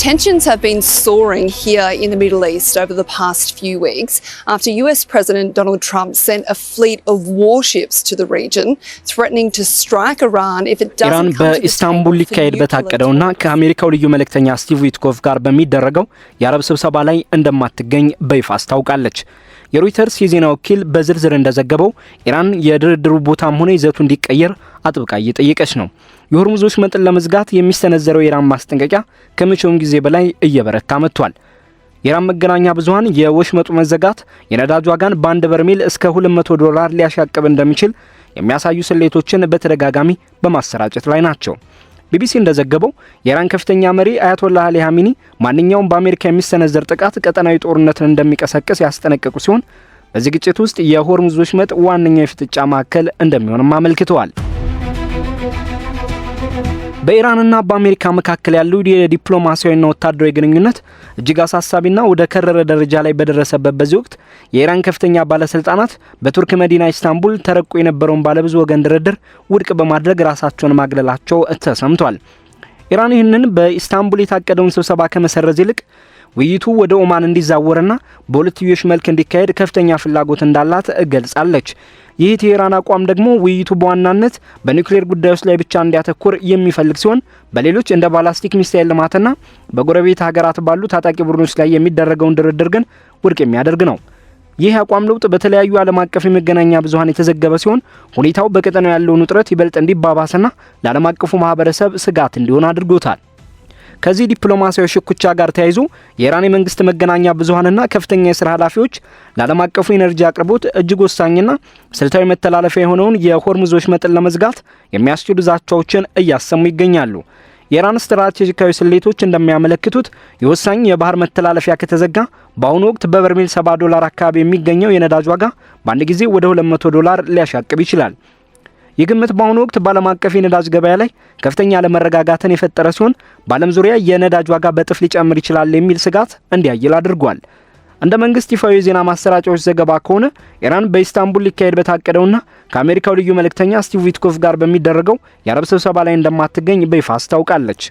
Tensions have been soaring here in the Middle East over the past few weeks after US President Donald Trump sent a fleet of warships to the region, threatening to strike Iran if it doesn't come to በኢስታንቡል ሊካሄድ በታቀደውና ከአሜሪካው ልዩ መልእክተኛ ስቲቭ ዊትኮፍ ጋር በሚደረገው የአረብ ስብሰባ ላይ እንደማትገኝ በይፋ አስታውቃለች። የሮይተርስ የዜና ወኪል በዝርዝር እንደዘገበው ኢራን የድርድሩ ቦታም ሆነ ይዘቱ እንዲቀየር አጥብቃ እየጠየቀች ነው። የሆርሙዝ ወሽመጥን ለመዝጋት የሚስተነዘረው የኢራን ማስጠንቀቂያ ከመቼውም ጊዜ በላይ እየበረታ መጥቷል። የኢራን መገናኛ ብዙሃን የወሽመጡ መዘጋት የነዳጅ ዋጋን በአንድ በርሜል እስከ $200 ሊያሻቅብ እንደሚችል የሚያሳዩ ስሌቶችን በተደጋጋሚ በማሰራጨት ላይ ናቸው። ቢቢሲ እንደዘገበው የኢራን ከፍተኛ መሪ አያቶላህ አሊ ኻሜኒ ማንኛውም በአሜሪካ የሚሰነዘር ጥቃት ቀጠናዊ ጦርነትን እንደሚቀሰቅስ ያስጠነቀቁ ሲሆን በዚህ ግጭት ውስጥ የሆርሙዝ ወሽመጥ ዋነኛው የፍጥጫ ማዕከል እንደሚሆንም አመልክተዋል። በኢራንና በአሜሪካ መካከል ያለው የዲፕሎማሲያዊና ወታደራዊ ግንኙነት እጅግ አሳሳቢና ወደ ከረረ ደረጃ ላይ በደረሰበት በዚህ ወቅት የኢራን ከፍተኛ ባለስልጣናት በቱርክ መዲና ኢስታንቡል ተረቆ የነበረውን ባለብዙ ወገን ድርድር ውድቅ በማድረግ ራሳቸውን ማግለላቸው ተሰምቷል። ኢራን ይህንን በኢስታንቡል የታቀደውን ስብሰባ ከመሰረዝ ይልቅ ውይይቱ ወደ ኦማን እንዲዛወርና በሁለትዮሽ መልክ እንዲካሄድ ከፍተኛ ፍላጎት እንዳላት ገልጻለች። ይህ የኢራን አቋም ደግሞ ውይይቱ በዋናነት በኒውክሌር ጉዳዮች ላይ ብቻ እንዲያተኩር የሚፈልግ ሲሆን በሌሎች እንደ ባላስቲክ ሚሳኤል ልማትና በጎረቤት ሀገራት ባሉ ታጣቂ ቡድኖች ላይ የሚደረገውን ድርድር ግን ውድቅ የሚያደርግ ነው። ይህ አቋም ለውጥ በተለያዩ ዓለም አቀፍ የመገናኛ ብዙሃን የተዘገበ ሲሆን ሁኔታው በቀጠናው ያለውን ውጥረት ይበልጥ እንዲባባስና ለዓለም አቀፉ ማህበረሰብ ስጋት እንዲሆን አድርጎታል። ከዚህ ዲፕሎማሲያዊ ሽኩቻ ጋር ተያይዞ የኢራን የመንግስት መገናኛ ብዙሃንና ከፍተኛ የሥራ ኃላፊዎች ለዓለም አቀፉ ኢነርጂ አቅርቦት እጅግ ወሳኝና ስልታዊ መተላለፊያ የሆነውን የሆርሙዝ ወሽመጥን ለመዝጋት የሚያስችሉ ዛቻዎችን እያሰሙ ይገኛሉ። የኢራን ስትራቴጂካዊ ስሌቶች እንደሚያመለክቱት የወሳኝ የባህር መተላለፊያ ከተዘጋ በአሁኑ ወቅት በበርሜል $70 አካባቢ የሚገኘው የነዳጅ ዋጋ በአንድ ጊዜ ወደ $200 ሊያሻቅብ ይችላል። የግምት በአሁኑ ወቅት በዓለም አቀፍ የነዳጅ ገበያ ላይ ከፍተኛ አለመረጋጋትን የፈጠረ ሲሆን በዓለም ዙሪያ የነዳጅ ዋጋ በጥፍ ሊጨምር ይችላል የሚል ስጋት እንዲያይል አድርጓል። እንደ መንግስት ይፋዊ የዜና ማሰራጫዎች ዘገባ ከሆነ ኢራን በኢስታንቡል ሊካሄድ በታቀደውና ከአሜሪካው ልዩ መልእክተኛ ስቲቭ ዊትኮፍ ጋር በሚደረገው የአረብ ስብሰባ ላይ እንደማትገኝ በይፋ አስታውቃለች።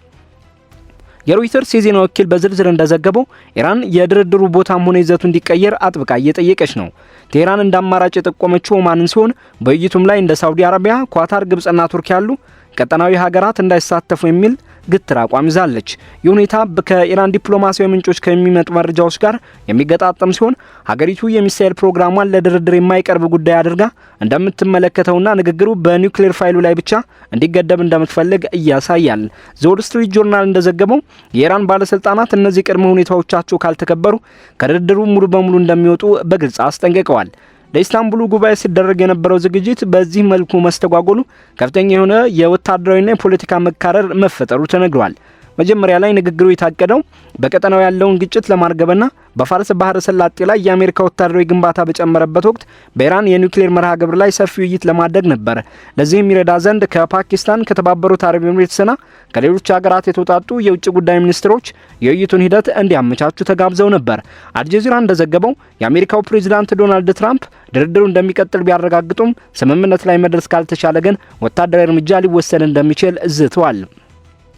የሮይተርስ የዜና ወኪል በዝርዝር እንደዘገበው ኢራን የድርድሩ ቦታም ሆነ ይዘቱ እንዲቀየር አጥብቃ እየጠየቀች ነው። ቴህራን እንደ አማራጭ የጠቆመችው ኦማንን ሲሆን በውይይቱም ላይ እንደ ሳውዲ አረቢያ፣ ኳታር፣ ግብጽና ቱርክ ያሉ ቀጠናዊ ሀገራት እንዳይሳተፉ የሚል ግትር አቋም ይዛለች። ይህ ሁኔታ ከኢራን ዲፕሎማሲያዊ ምንጮች ከሚመጡ መረጃዎች ጋር የሚገጣጠም ሲሆን ሀገሪቱ የሚሳኤል ፕሮግራሟን ለድርድር የማይቀርብ ጉዳይ አድርጋ እንደምትመለከተውና ንግግሩ በኒውክሌር ፋይሉ ላይ ብቻ እንዲገደብ እንደምትፈልግ ያሳያል። ዘ ዎል ስትሪት ጆርናል እንደዘገበው የኢራን ባለስልጣናት እነዚህ ቅድመ ሁኔታዎቻቸው ካልተከበሩ ከድርድሩ ሙሉ በሙሉ እንደሚወጡ በግልጽ አስጠንቅቀዋል። ለኢስታንቡሉ ጉባኤ ሲደረግ የነበረው ዝግጅት በዚህ መልኩ መስተጓጎሉ ከፍተኛ የሆነ የወታደራዊና የፖለቲካ መካረር መፈጠሩ ተነግሯል። መጀመሪያ ላይ ንግግሩ የታቀደው በቀጠናው ያለውን ግጭት ለማርገብና በፋርስ ባህረ ሰላጤ ላይ የአሜሪካ ወታደራዊ ግንባታ በጨመረበት ወቅት በኢራን የኒውክሌር መርሃ ግብር ላይ ሰፊ ውይይት ለማድረግ ነበር። ለዚህ የሚረዳ ዘንድ ከፓኪስታን፣ ከተባበሩት አረብ ኤሚሬትስና ከሌሎች ሀገራት የተውጣጡ የውጭ ጉዳይ ሚኒስትሮች የውይይቱን ሂደት እንዲያመቻቹ ተጋብዘው ነበር። አልጀዚራ እንደዘገበው የአሜሪካው ፕሬዝዳንት ዶናልድ ትራምፕ ድርድሩ እንደሚቀጥል ቢያረጋግጡም ስምምነት ላይ መድረስ ካልተቻለ ግን ወታደራዊ እርምጃ ሊወሰድ እንደሚችል ዝተዋል።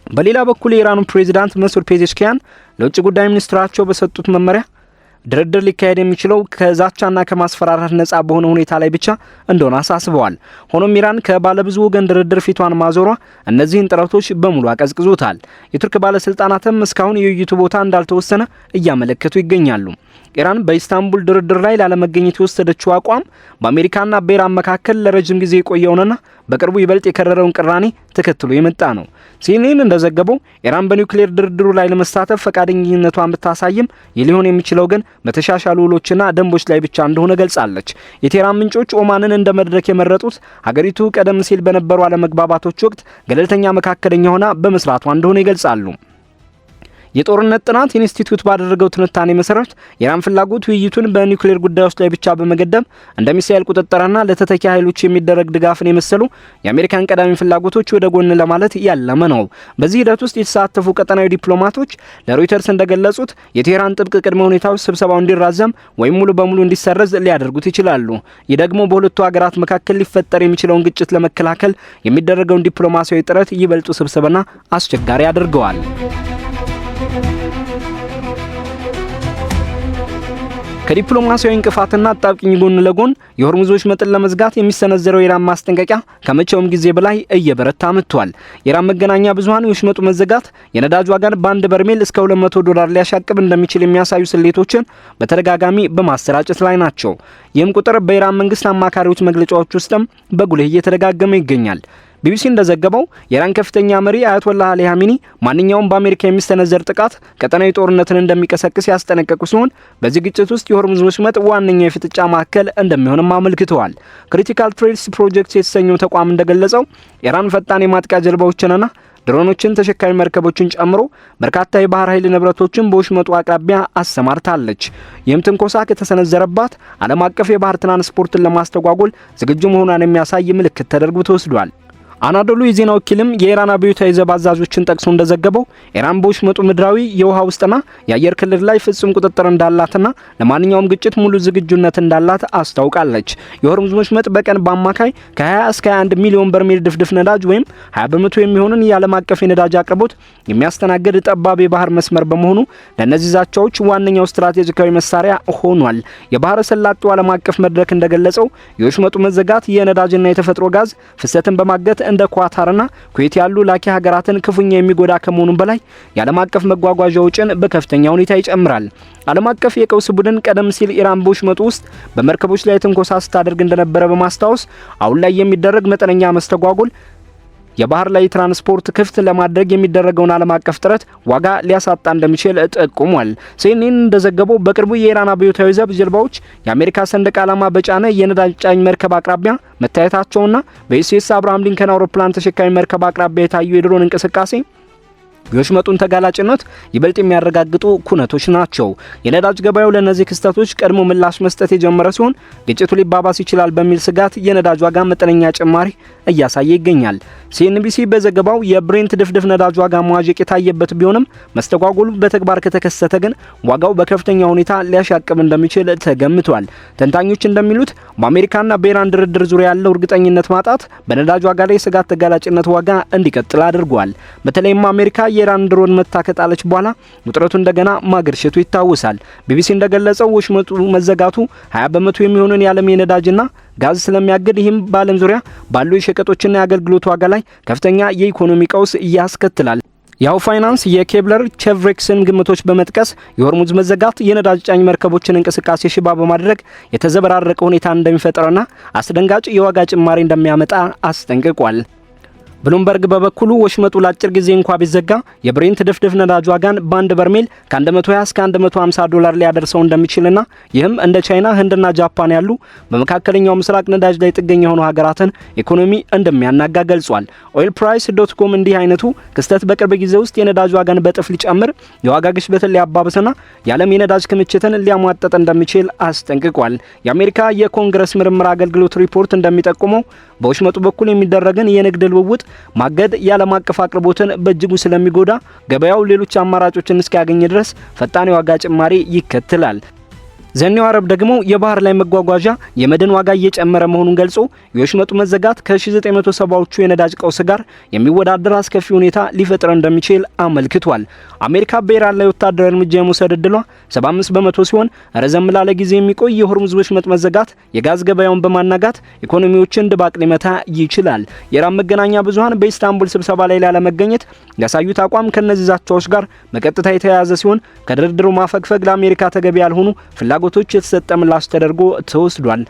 በሌላ በኩል የኢራኑ ፕሬዝዳንት መስዑድ ፔዜሽኪያን ለውጭ ጉዳይ ሚኒስትራቸው በሰጡት መመሪያ ድርድር ሊካሄድ የሚችለው ከዛቻና ከማስፈራራት ነጻ በሆነ ሁኔታ ላይ ብቻ እንደሆነ አሳስበዋል። ሆኖም ኢራን ከባለብዙ ወገን ድርድር ፊቷን ማዞሯ እነዚህን ጥረቶች በሙሉ አቀዝቅዞታል። የቱርክ ባለስልጣናትም እስካሁን የውይይቱ ቦታ እንዳልተወሰነ እያመለከቱ ይገኛሉ። ኢራን በኢስታንቡል ድርድር ላይ ላለመገኘት የወሰደችው አቋም በአሜሪካና በኢራን መካከል ለረጅም ጊዜ የቆየውንና በቅርቡ ይበልጥ የከረረውን ቅራኔ ተከትሎ የመጣ ነው። ሲኤንኤን እንደዘገበው ኢራን በኒውክሌር ድርድሩ ላይ ለመሳተፍ ፈቃደኝነቷን ብታሳይም ሊሆን የሚችለው ግን በተሻሻሉ ውሎችና ደንቦች ላይ ብቻ እንደሆነ ገልጻለች። የቴህራን ምንጮች ኦማንን እንደ መድረክ የመረጡት ሀገሪቱ ቀደም ሲል በነበሩ አለመግባባቶች ወቅት ገለልተኛ መካከለኛ ሆና በመስራቷ እንደሆነ ይገልጻሉ። የጦርነት ጥናት ኢንስቲትዩት ባደረገው ትንታኔ መሰረት የኢራን ፍላጎት ውይይቱን በኒውክሌር ጉዳዮች ላይ ብቻ በመገደብ እንደ ሚሳኤል ቁጥጥርና ለተተኪ ኃይሎች የሚደረግ ድጋፍን የመሰሉ የአሜሪካን ቀዳሚ ፍላጎቶች ወደ ጎን ለማለት ያለመ ነው። በዚህ ሂደት ውስጥ የተሳተፉ ቀጠናዊ ዲፕሎማቶች ለሮይተርስ እንደገለጹት የቴህራን ጥብቅ ቅድመ ሁኔታዎች ስብሰባው እንዲራዘም ወይም ሙሉ በሙሉ እንዲሰረዝ ሊያደርጉት ይችላሉ። ይህ ደግሞ በሁለቱ ሀገራት መካከል ሊፈጠር የሚችለውን ግጭት ለመከላከል የሚደረገውን ዲፕሎማሲያዊ ጥረት ይበልጡ ስብስብና አስቸጋሪ አድርገዋል። ከዲፕሎማሲያዊ እንቅፋትና አጣብቂኝ ጎን ለጎን የሆርሙዝ ወሽመጥን ለመዝጋት የሚሰነዘረው የኢራን ማስጠንቀቂያ ከመቼውም ጊዜ በላይ እየበረታ መጥቷል። የኢራን መገናኛ ብዙሃን የወሽመጡ መዘጋት የነዳጅ ዋጋን በአንድ በርሜል እስከ $200 ሊያሻቅብ እንደሚችል የሚያሳዩ ስሌቶችን በተደጋጋሚ በማሰራጨት ላይ ናቸው። ይህም ቁጥር በኢራን መንግስት አማካሪዎች መግለጫዎች ውስጥም በጉልህ እየተደጋገመ ይገኛል። ቢቢሲ እንደዘገበው የኢራን ከፍተኛ መሪ አያቶላህ አሊ ኻሜኒ ማንኛውም በአሜሪካ የሚስተነዘር ጥቃት ቀጠናዊ ጦርነትን እንደሚቀሰቅስ ያስጠነቀቁ ሲሆን በዚህ ግጭት ውስጥ የሆርሙዝ ወሽመጥ ዋነኛ የፍጥጫ ማዕከል እንደሚሆንም አመልክተዋል። ክሪቲካል ትሬድስ ፕሮጀክት የተሰኘው ተቋም እንደገለጸው ኢራን ፈጣን የማጥቃት ጀልባዎችንና ድሮኖችን ተሸካሚ መርከቦችን ጨምሮ በርካታ የባህር ኃይል ንብረቶችን በወሽመጡ አቅራቢያ አሰማርታለች። ይህም ትንኮሳ ከተሰነዘረባት ዓለም አቀፍ የባህር ትራንስፖርትን ለማስተጓጎል ዝግጁ መሆኗን የሚያሳይ ምልክት ተደርጎ ተወስዷል። አናዶሉ የዜና ወኪልም የኢራን አብዮታዊ ዘብ አዛዦችን ጠቅሶ እንደዘገበው ኢራን በወሽመጡ ምድራዊ የውሃ ውስጥና የአየር ክልል ላይ ፍጹም ቁጥጥር እንዳላትና ለማንኛውም ግጭት ሙሉ ዝግጁነት እንዳላት አስታውቃለች። የሆርሙዝ ወሽመጥ በቀን በአማካይ ከ20 እስከ 21 ሚሊዮን በርሜል ድፍድፍ ነዳጅ ወይም 20% የሚሆንን የዓለም አቀፍ የነዳጅ አቅርቦት የሚያስተናግድ ጠባብ የባህር መስመር በመሆኑ ለእነዚህ ዛቻዎች ዋነኛው ስትራቴጂካዊ መሳሪያ ሆኗል። የባህረ ሰላጤው ዓለም አቀፍ መድረክ እንደገለጸው የወሽመጡ መዘጋት የነዳጅና የተፈጥሮ ጋዝ ፍሰትን በማገት እንደ ኳታርና ኩዌት ያሉ ላኪ ሀገራትን ክፉኛ የሚጎዳ ከመሆኑም በላይ የዓለም አቀፍ መጓጓዣ ወጪን በከፍተኛ ሁኔታ ይጨምራል። ዓለም አቀፍ የቀውስ ቡድን ቀደም ሲል ኢራን በወሽመጡ ውስጥ በመርከቦች ላይ ትንኮሳ ስታደርግ እንደነበረ በማስታወስ አሁን ላይ የሚደረግ መጠነኛ መስተጓጎል የባህር ላይ ትራንስፖርት ክፍት ለማድረግ የሚደረገውን ዓለም አቀፍ ጥረት ዋጋ ሊያሳጣ እንደሚችል ጠቁሟል። ሲኤንኤን እንደዘገበው በቅርቡ የኢራን አብዮታዊ ዘብ ጀልባዎች የአሜሪካ ሰንደቅ ዓላማ በጫነ የነዳጅ ጫኝ መርከብ አቅራቢያ መታየታቸውና በዩኤስ አብርሃም ሊንከን አውሮፕላን ተሸካሚ መርከብ አቅራቢያ የታዩ የድሮን እንቅስቃሴ የወሽመጡን ተጋላጭነት ይበልጥ የሚያረጋግጡ ኩነቶች ናቸው። የነዳጅ ገበያው ለነዚህ ክስተቶች ቀድሞ ምላሽ መስጠት የጀመረ ሲሆን ግጭቱ ሊባባስ ይችላል በሚል ስጋት የነዳጅ ዋጋ መጠነኛ ጭማሪ እያሳየ ይገኛል። ሲኤንቢሲ በዘገባው የብሬንት ድፍድፍ ነዳጅ ዋጋ መዋዠቅ የታየበት ቢሆንም መስተጓጎሉ በተግባር ከተከሰተ ግን ዋጋው በከፍተኛ ሁኔታ ሊያሻቅብ እንደሚችል ተገምቷል። ተንታኞች እንደሚሉት በአሜሪካና በኢራን ድርድር ዙሪያ ያለው እርግጠኝነት ማጣት በነዳጅ ዋጋ ላይ ስጋት ተጋላጭነት ዋጋ እንዲቀጥል አድርጓል። በተለይም አሜሪካ የኢራን ድሮን መታከጣለች በኋላ ውጥረቱ እንደገና ማገርሸቱ ይታወሳል። ቢቢሲ እንደገለጸው ወሽመጡ መዘጋቱ 20% የሚሆነውን የዓለም የነዳጅና ጋዝ ስለሚያገድ ይህም በዓለም ዙሪያ ባሉ የሸቀጦችና የአገልግሎት ዋጋ ላይ ከፍተኛ የኢኮኖሚ ቀውስ ያስከትላል። ያው ፋይናንስ የኬብለር ቼቭሬክስን ግምቶች በመጥቀስ የሆርሙዝ መዘጋት የነዳጅ ጫኝ መርከቦችን እንቅስቃሴ ሽባ በማድረግ የተዘበራረቀ ሁኔታ እንደሚፈጠርና አስደንጋጭ የዋጋ ጭማሪ እንደሚያመጣ አስጠንቅቋል። ብሉምበርግ በበኩሉ ወሽመጡ ለአጭር ጊዜ እንኳ ቢዘጋ የብሬንት ድፍድፍ ነዳጅ ዋጋን በአንድ በርሜል ከ120 እስከ $150 ሊያደርሰው እንደሚችልና ይህም እንደ ቻይና፣ ህንድና ጃፓን ያሉ በመካከለኛው ምስራቅ ነዳጅ ላይ ጥገኛ የሆኑ ሀገራትን ኢኮኖሚ እንደሚያናጋ ገልጿል። oilprice.com እንዲህ አይነቱ ክስተት በቅርብ ጊዜ ውስጥ የነዳጅ ዋጋን በጥፍ ሊጨምር፣ የዋጋ ግሽበትን ሊያባብስና የዓለም የነዳጅ ክምችትን ሊያሟጠጥ እንደሚችል አስጠንቅቋል። የአሜሪካ የኮንግረስ ምርምር አገልግሎት ሪፖርት እንደሚጠቁመው በወሽመጡ በኩል የሚደረግን የንግድ ልውውጥ ማገድ የዓለም አቀፍ አቅርቦትን በእጅጉ ስለሚጎዳ ገበያው ሌሎች አማራጮችን እስኪያገኝ ድረስ ፈጣን የዋጋ ጭማሪ ይከተላል። ዘኒው አረብ ደግሞ የባህር ላይ መጓጓዣ የመድን ዋጋ እየጨመረ መሆኑን ገልጾ የወሽመጡ መዘጋት ከ1970ዎቹ የነዳጅ ቀውስ ጋር የሚወዳደር አስከፊ ሁኔታ ሊፈጥር እንደሚችል አመልክቷል። አሜሪካ በኢራን ላይ ወታደራዊ እርምጃ የመውሰድ እድሏ 75% ሲሆን ረዘም ላለ ጊዜ የሚቆይ የሆርሙዝ ወሽመጥ መዘጋት የጋዝ ገበያውን በማናጋት ኢኮኖሚዎችን ድባቅ ሊመታ ይችላል። የኢራን መገናኛ ብዙሃን በኢስታንቡል ስብሰባ ላይ ላለመገኘት ያሳዩት አቋም ከነዚህ ዛቻዎች ጋር በቀጥታ የተያያዘ ሲሆን ከድርድሩ ማፈግፈግ ለአሜሪካ ተገቢ ያልሆኑ ፍላጎቶች የተሰጠ ምላሽ ተደርጎ ተወስዷል።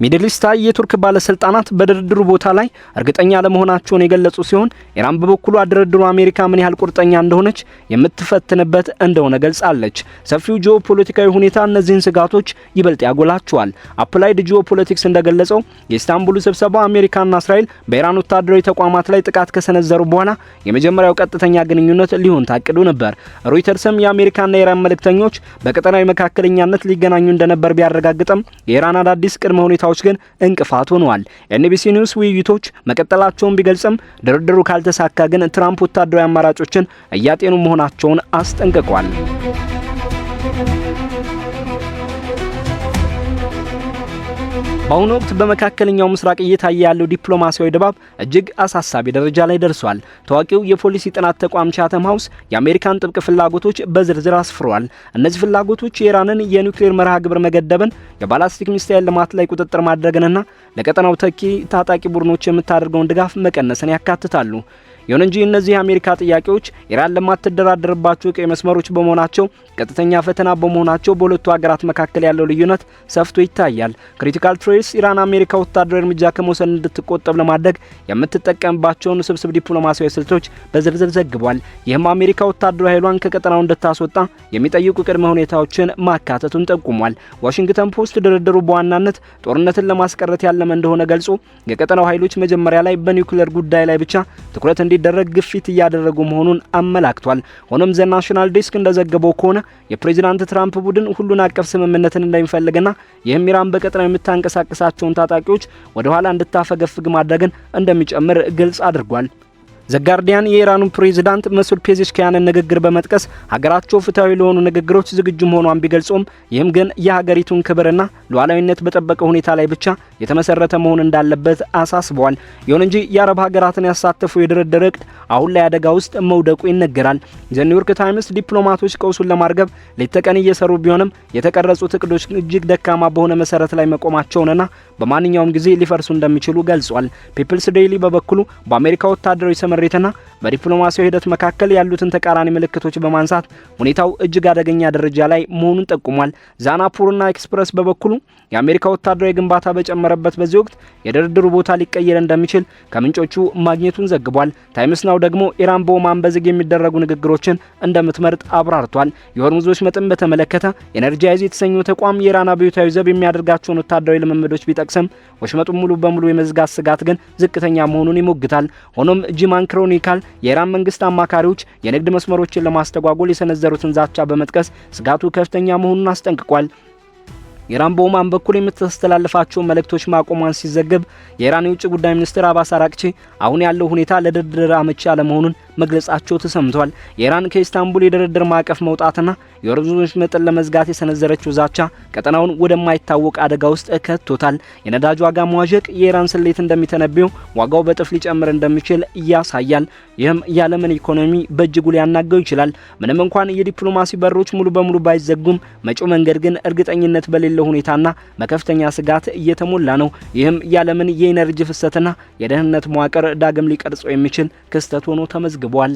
ሚድል ኢስት የቱርክ ባለስልጣናት በድርድሩ ቦታ ላይ እርግጠኛ ለመሆናቸውን የገለጹ ሲሆን ኢራን በበኩሉ ድርድሩ አሜሪካ ምን ያህል ቁርጠኛ እንደሆነች የምትፈትንበት እንደሆነ ገልጻለች። ሰፊው ጂኦፖለቲካዊ ሁኔታ እነዚህን ስጋቶች ይበልጥ ያጎላቸዋል። አፕላይድ ጂኦፖለቲክስ እንደገለጸው የኢስታንቡሉ ስብሰባ አሜሪካና እስራኤል በኢራን ወታደራዊ ተቋማት ላይ ጥቃት ከሰነዘሩ በኋላ የመጀመሪያው ቀጥተኛ ግንኙነት ሊሆን ታቅዶ ነበር። ሮይተርስም የአሜሪካና የኢራን መልእክተኞች በቀጠናዊ መካከለኛነት ሊገናኙ እንደነበር ቢያረጋግጥም የኢራን አዳዲስ ቅድመ ሁኔታዎች ግን እንቅፋት ሆነዋል። ኤንቢሲ ኒውስ ውይይቶች መቀጠላቸውን ቢገልጽም ድርድሩ ካልተሳካ ግን ትራምፕ ወታደራዊ አማራጮችን እያጤኑ መሆናቸውን አስጠንቅቋል። በአሁኑ ወቅት በመካከለኛው ምስራቅ እየታየ ያለው ዲፕሎማሲያዊ ድባብ እጅግ አሳሳቢ ደረጃ ላይ ደርሷል። ታዋቂው የፖሊሲ ጥናት ተቋም ቻተም ሃውስ የአሜሪካን ጥብቅ ፍላጎቶች በዝርዝር አስፍሯል። እነዚህ ፍላጎቶች የኢራንን የኒውክሌር መርሃ ግብር መገደብን፣ የባላስቲክ ሚሳኤል ልማት ላይ ቁጥጥር ማድረግንና ለቀጠናው ተኪ ታጣቂ ቡድኖች የምታደርገውን ድጋፍ መቀነስን ያካትታሉ። ይሁን እንጂ እነዚህ የአሜሪካ ጥያቄዎች ኢራን ለማትደራደርባቸው ቀይ መስመሮች በመሆናቸው ቀጥተኛ ፈተና በመሆናቸው በሁለቱ ሀገራት መካከል ያለው ልዩነት ሰፍቶ ይታያል። ክሪቲካል ትሬስ ኢራን አሜሪካ ወታደራዊ እርምጃ ከመውሰድ እንድትቆጠብ ለማድረግ የምትጠቀምባቸውን ስብስብ ዲፕሎማሲያዊ ስልቶች በዝርዝር ዘግቧል። ይህም አሜሪካ ወታደራዊ ኃይሏን ከቀጠናው እንድታስወጣ የሚጠይቁ ቅድመ ሁኔታዎችን ማካተቱን ጠቁሟል። ዋሽንግተን ፖስት ድርድሩ በዋናነት ጦርነትን ለማስቀረት ያለመ እንደሆነ ገልጾ የቀጠናው ኃይሎች መጀመሪያ ላይ በኒውክሌር ጉዳይ ላይ ብቻ ትኩረት እንዲደረግ ግፊት እያደረጉ መሆኑን አመላክቷል። ሆኖም ዘ ናሽናል ዴስክ እንደዘገበው ከሆነ የፕሬዝዳንት ትራምፕ ቡድን ሁሉን አቀፍ ስምምነትን እንደሚፈልግና ይህም ኢራን በቀጠናው የምታንቀሳቀሳቸውን ታጣቂዎች ወደ ኋላ እንድታፈገፍግ ማድረግን እንደሚጨምር ግልጽ አድርጓል። ዘጋርዲያን የኢራኑ ፕሬዝዳንት መሱድ ፔዜሽኪያንን ንግግር በመጥቀስ ሀገራቸው ፍትሃዊ ለሆኑ ንግግሮች ዝግጁ መሆኗን ቢገልጹም ይህም ግን የሀገሪቱን ክብርና ሉዓላዊነት በጠበቀ ሁኔታ ላይ ብቻ የተመሰረተ መሆን እንዳለበት አሳስበዋል። ይሁን እንጂ የአረብ ሀገራትን ያሳተፉ የድርድር እቅድ አሁን ላይ አደጋ ውስጥ መውደቁ ይነገራል። ዘ ኒውዮርክ ታይምስ ዲፕሎማቶች ቀውሱን ለማርገብ ሌት ተቀን እየሰሩ ቢሆንም የተቀረጹት እቅዶች እጅግ ደካማ በሆነ መሰረት ላይ መቆማቸውንና በማንኛውም ጊዜ ሊፈርሱ እንደሚችሉ ገልጿል። ፒፕልስ ዴይሊ በበኩሉ በአሜሪካ ወታደራዊ መሬትና በዲፕሎማሲያዊ ሂደት መካከል ያሉትን ተቃራኒ ምልክቶች በማንሳት ሁኔታው እጅግ አደገኛ ደረጃ ላይ መሆኑን ጠቁሟል። ዛናፑርና ኤክስፕረስ በበኩሉ የአሜሪካ ወታደራዊ ግንባታ በጨመረበት በዚህ ወቅት የድርድሩ ቦታ ሊቀየር እንደሚችል ከምንጮቹ ማግኘቱን ዘግቧል። ታይምስ ናው ደግሞ ኢራን በኦማን በዝግ የሚደረጉ ንግግሮችን እንደምትመርጥ አብራርቷል። የሆርሙዞች መጠን በተመለከተ ኤነርጂይዝ የተሰኘው ተቋም የኢራን አብዮታዊ ዘብ የሚያደርጋቸውን ወታደራዊ ልምምዶች ቢጠቅስም ወሽመጡን ሙሉ በሙሉ የመዝጋት ስጋት ግን ዝቅተኛ መሆኑን ይሞግታል። ሆኖም ጂማን ክሮኒካል የኢራን መንግስት አማካሪዎች የንግድ መስመሮችን ለማስተጓጎል የሰነዘሩትን ዛቻ በመጥቀስ ስጋቱ ከፍተኛ መሆኑን አስጠንቅቋል። ኢራን በኦማን በኩል የምታስተላልፋቸው መልእክቶች ማቆሟን ሲዘገብ የኢራን የውጭ ጉዳይ ሚኒስትር አባስ አራቅቺ አሁን ያለው ሁኔታ ለድርድር አመቺ አለመሆኑን መግለጻቸው ተሰምቷል። የኢራን ከኢስታንቡል የድርድር ማዕቀፍ መውጣትና የሆርሙዝ መጠን ለመዝጋት የሰነዘረችው ዛቻ ቀጠናውን ወደማይታወቅ አደጋ ውስጥ ከቶታል። የነዳጅ ዋጋ መዋዠቅ የኢራን ስሌት እንደሚተነብየው ዋጋው በጥፍ ሊጨምር እንደሚችል ያሳያል። ይህም የዓለምን ኢኮኖሚ በእጅጉ ሊያናጋው ይችላል። ምንም እንኳን የዲፕሎማሲ በሮች ሙሉ በሙሉ ባይዘጉም መጪው መንገድ ግን እርግጠኝነት በሌለው ሁኔታና በከፍተኛ ስጋት እየተሞላ ነው። ይህም የዓለምን የኢነርጂ ፍሰትና የደህንነት መዋቅር ዳግም ሊቀርጸው የሚችል ክስተት ሆኖ ተመዝግቧል።